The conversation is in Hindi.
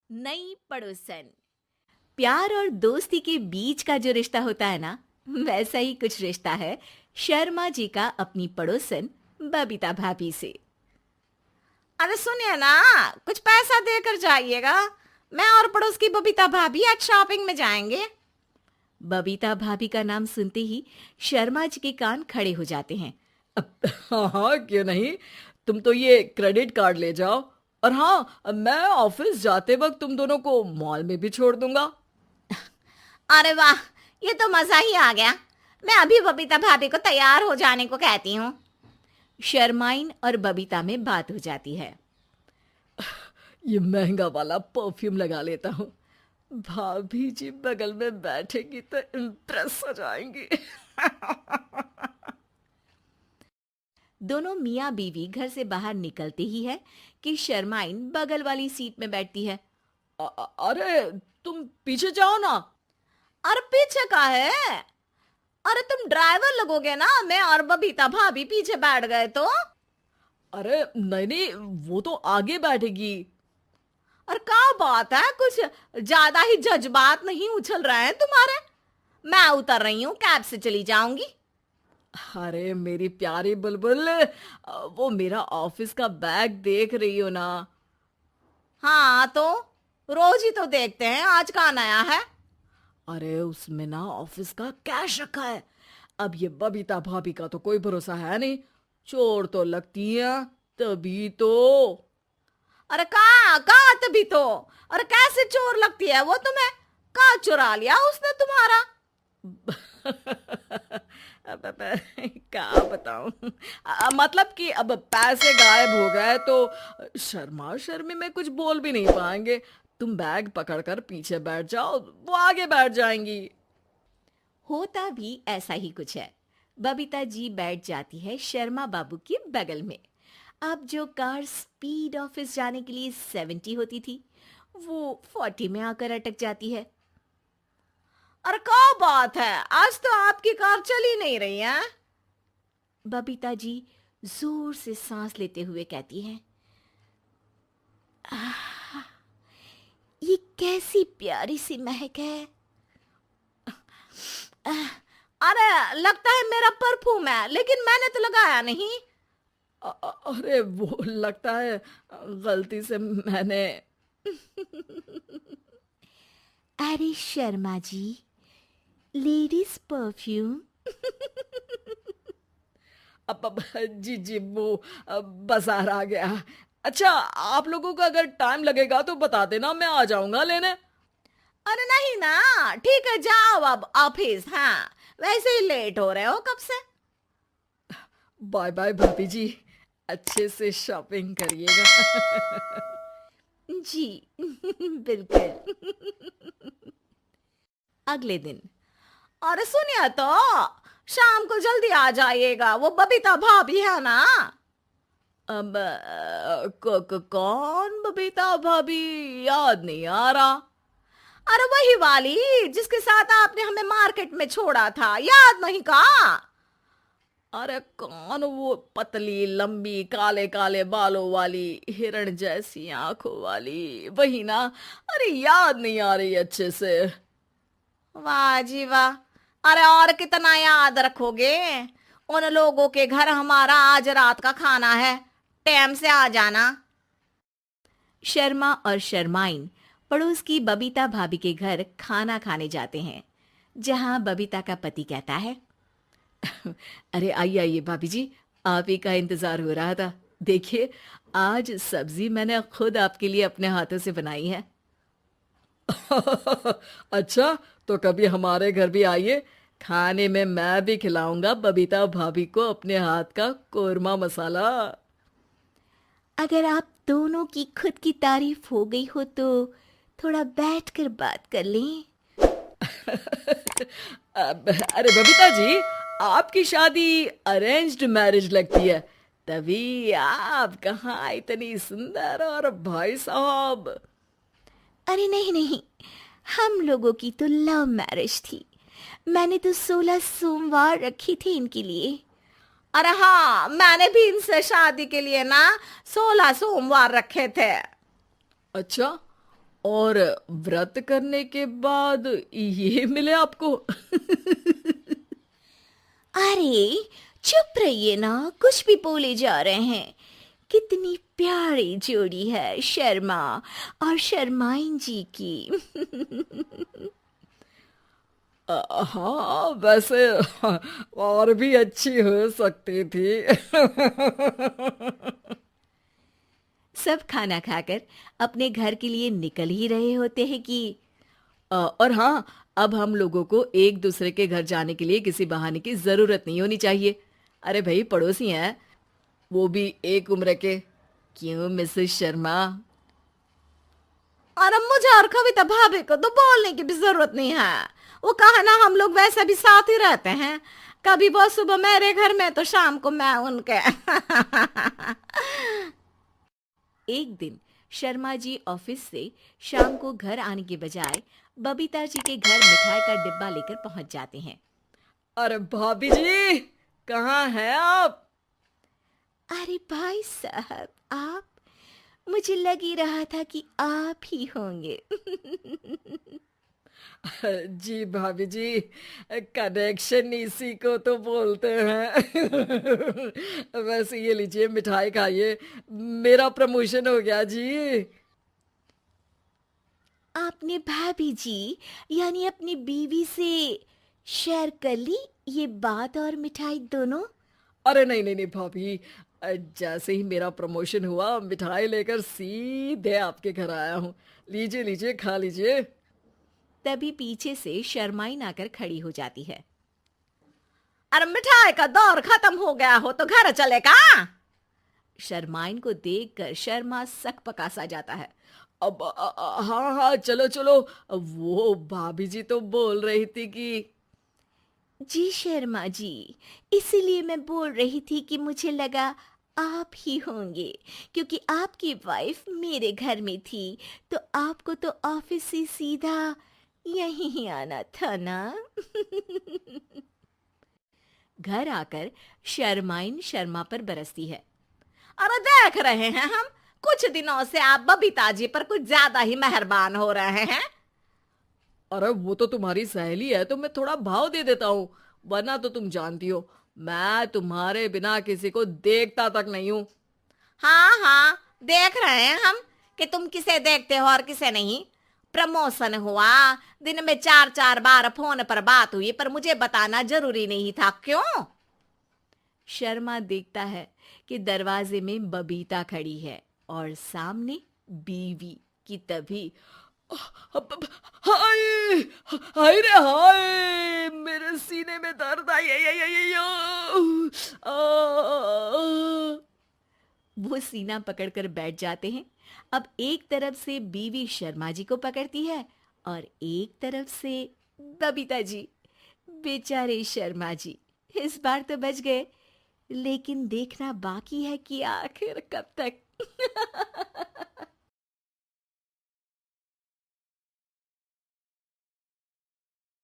नई पड़ोसन। प्यार और दोस्ती के बीच का जो रिश्ता होता है ना, वैसा ही कुछ रिश्ता है शर्मा जी का अपनी पड़ोसन बबीता भाभी से। अरे सुनिए ना, कुछ पैसा देकर जाइएगा। मैं और पड़ोस की बबीता भाभी आज शॉपिंग में जाएंगे। बबीता भाभी का नाम सुनते ही शर्मा जी के कान खड़े हो जाते हैं। हाँ हाँ, क्यों नहीं। तुम तो ये क्रेडिट कार्ड ले जाओ। और हाँ, मैं ऑफिस जाते वक्त तुम दोनों को मॉल में भी छोड़ दूंगा। अरे वाह, ये तो मजा ही आ गया। मैं अभी बबीता भाभी को तैयार हो जाने को कहती हूँ। शर्माइन और बबीता में बात हो जाती है। ये महंगा वाला परफ्यूम लगा लेता हूँ। भाभी जी बगल में बैठेगी तो इम्प्रेस हो जाएंगी। दोनों मियाँ बीवी घर से बाहर निकलते ही है कि शर्माइन बगल वाली सीट में बैठती है। अरे तुम पीछे जाओ ना। अरे पीछे का है? अरे तुम ड्राइवर लगोगे ना, मैं और बबीता भाभी पीछे बैठ गए तो। अरे नहीं नहीं, वो तो आगे बैठेगी। और क्या बात है, कुछ ज्यादा ही जज्बात नहीं उछल रहे हैं तुम्हारे? मैं उतर रही हूँ, कैब से चली जाऊंगी। अरे मेरी प्यारी बुलबुल, वो मेरा ऑफिस का बैग देख रही हो ना। हाँ तो रोज ही तो देखते हैं, आज का नया है? अरे उसमें ना ऑफिस का कैश रखा है। अब ये बबीता भाभी का तो कोई भरोसा है नहीं। चोर तो लगती है तभी तो। अरे कहाँ कहाँ तभी तो। अरे कैसे चोर लगती है वो तुम्हें? कहाँ चुरा लिया उसने तुम्हारा? क्या बताऊं। मतलब कि अब पैसे गायब हो गए तो शर्मा शर्मी में कुछ बोल भी नहीं पाएंगे। तुम बैग पकड़कर पीछे बैठ जाओ, वो आगे बैठ जाएंगी। होता भी ऐसा ही कुछ है। बबीता जी बैठ जाती है शर्मा बाबू के बगल में। अब जो कार स्पीड ऑफिस जाने के लिए 70 होती थी, वो 40 में आकर अटक जाती है। अरे क्या बात है, आज तो आपकी कार चली नहीं रही है। बबीता जी जोर से सांस लेते हुए कहती हैं, ये कैसी प्यारी सी महक है। अरे लगता है मेरा परफ्यूम है, लेकिन मैंने तो लगाया नहीं। अरे वो लगता है गलती से मैंने। अरे शर्मा जी, लेडीज परफ्यूम। अब जी जी, वो बाजार आ गया। अच्छा, आप लोगों को अगर टाइम लगेगा तो बता देना, मैं आ जाऊंगा लेने। अरे नहीं ना, ठीक है जाओ अब ऑफिस। हाँ, वैसे ही लेट हो रहे हो कब से। बाय बाय भाभी जी, अच्छे से शॉपिंग करिएगा। जी बिल्कुल। अगले दिन। अरे सुनिए तो, शाम को जल्दी आ जाइएगा, वो बबीता भाभी है ना। अब कौन बबीता भाभी? याद नहीं आ रहा। अरे वही वाली जिसके साथ आपने हमें मार्केट में छोड़ा था, याद नहीं का? अरे कौन वो पतली लंबी काले काले बालों वाली हिरण जैसी आंखों वाली, वही ना। अरे याद नहीं आ रही अच्छे से। वाह जी वाह। अरे और कितना याद रखोगे? उन लोगों के घर हमारा आज रात का खाना है, टाइम से आ जाना। शर्मा और शर्माइन पड़ोस की बबीता भाभी के घर खाना खाने जाते हैं, जहां बबीता का पति कहता है, अरे आइए आइए भाभी जी, आप ही का इंतजार हो रहा था। देखिए, आज सब्जी मैंने खुद आपके लिए अपने हाथों से बनाई है। अच्छा, तो कभी हमारे घर भी आइए। खाने में मैं भी खिलाऊंगा बबीता भाभी को अपने हाथ का कोरमा मसाला। अगर आप दोनों की खुद की तारीफ हो गई हो तो थोड़ा बैठकर बात कर लें। अरे बबीता जी, आपकी शादी अरेंज्ड मैरिज लगती है, तभी आप कहाँ इतनी सुंदर। और भाई साहब। अरे नहीं नहीं, हम लोगों की तो लव मैरिज थी। मैंने तो 16 सोमवार रखी थी इनके लिए। अरे हाँ, मैंने भी इनसे शादी के लिए ना 16 सोमवार रखे थे। अच्छा, और व्रत करने के बाद ये मिले आपको? अरे चुप रहिए ना, कुछ भी बोले जा रहे हैं। कितनी प्यारी जोड़ी है शर्मा और शर्माइन जी की। हाँ वैसे और भी अच्छी हो सकती थी। सब खाना खाकर अपने घर के लिए निकल ही रहे होते हैं कि और हाँ, अब हम लोगों को एक दूसरे के घर जाने के लिए किसी बहाने की जरूरत नहीं होनी चाहिए। अरे भाई, पड़ोसी हैं, वो भी एक उम्र के। क्यों मिसेस शर्मा? और अब मुझे और कविता भाभी को तो बोलने की भी जरूरत नहीं है। वो कहा ना, हम लोग वैसे भी साथ ही रहते हैं। कभी वो सुबह मेरे घर में तो शाम को मैं उनके। एक दिन शर्मा जी ऑफिस से शाम को घर आने के बजाय बबीता जी के घर मिठाई का डिब्बा लेकर पहुंच जाते हैं। अरे भाभी जी, कहाँ हैं आप? अरे भाई साहब, आप? मुझे लग ही रहा था कि आप ही होंगे। जी भाभी जी, कनेक्शन इसी को तो बोलते हैं। वैसे ये लीजिए, मिठाई खाइए, मेरा प्रमोशन हो गया जी। आपने भाभी जी यानी अपनी बीवी से शेयर कर ली ये बात और मिठाई दोनों? अरे नहीं नहीं नहीं भाभी, जैसे ही मेरा प्रमोशन हुआ, मिठाई लेकर सीधे आपके घर आया हूँ। लीजिए लीजिए, खा लीजिए। तभी पीछे से शर्माइन आकर खड़ी हो जाती है। अरे मिठाई का दौर खत्म हो गया हो तो घर चले का? शर्माइन को देखकर शर्मा सकपका सा जाता है। अब हाँ हाँ, चलो चलो। वो भाभी जी तो बोल रही थी कि जी शर्मा जी, इसीलिए मैं बोल रही थी कि मुझे लगा आप ही होंगे, क्योंकि आपकी वाइफ मेरे घर में थी, तो आपको तो ऑफिस से सीधा यहीं ही आना था ना। घर आकर शर्माइन शर्मा पर बरसती है। अरे देख रहे हैं हम, कुछ दिनों से आप बबीता जी पर कुछ ज्यादा ही मेहरबान हो रहे हैं। अरे वो तो तुम्हारी सहेली है, तो मैं थोड़ा भाव दे देता हूँ, वरना तो तुम जानती हो मैं तुम्हारे बिना किसी को देखता तक नहीं हूँ। हाँ हाँ, देख रहे हैं हम कि तुम किसे देखते हो और किसे नहीं। प्रमोशन हुआ, दिन में 4-4 बार फोन पर बात हुई, पर मुझे बताना जरूरी नहीं था, क्यों? शर्मा देखता है कि दरवाजे में बबीता खड़ी है और सामने बीवी की। तभी हाय हाय रे हाय, मेरे सीने में दर्द आई आई आई आई आई, वो सीना पकड़कर बैठ जाते हैं। अब एक तरफ से बीवी शर्मा जी को पकड़ती है और एक तरफ से बबीता जी। बेचारे शर्मा जी इस बार तो बच गए, लेकिन देखना बाकी है कि आखिर कब तक।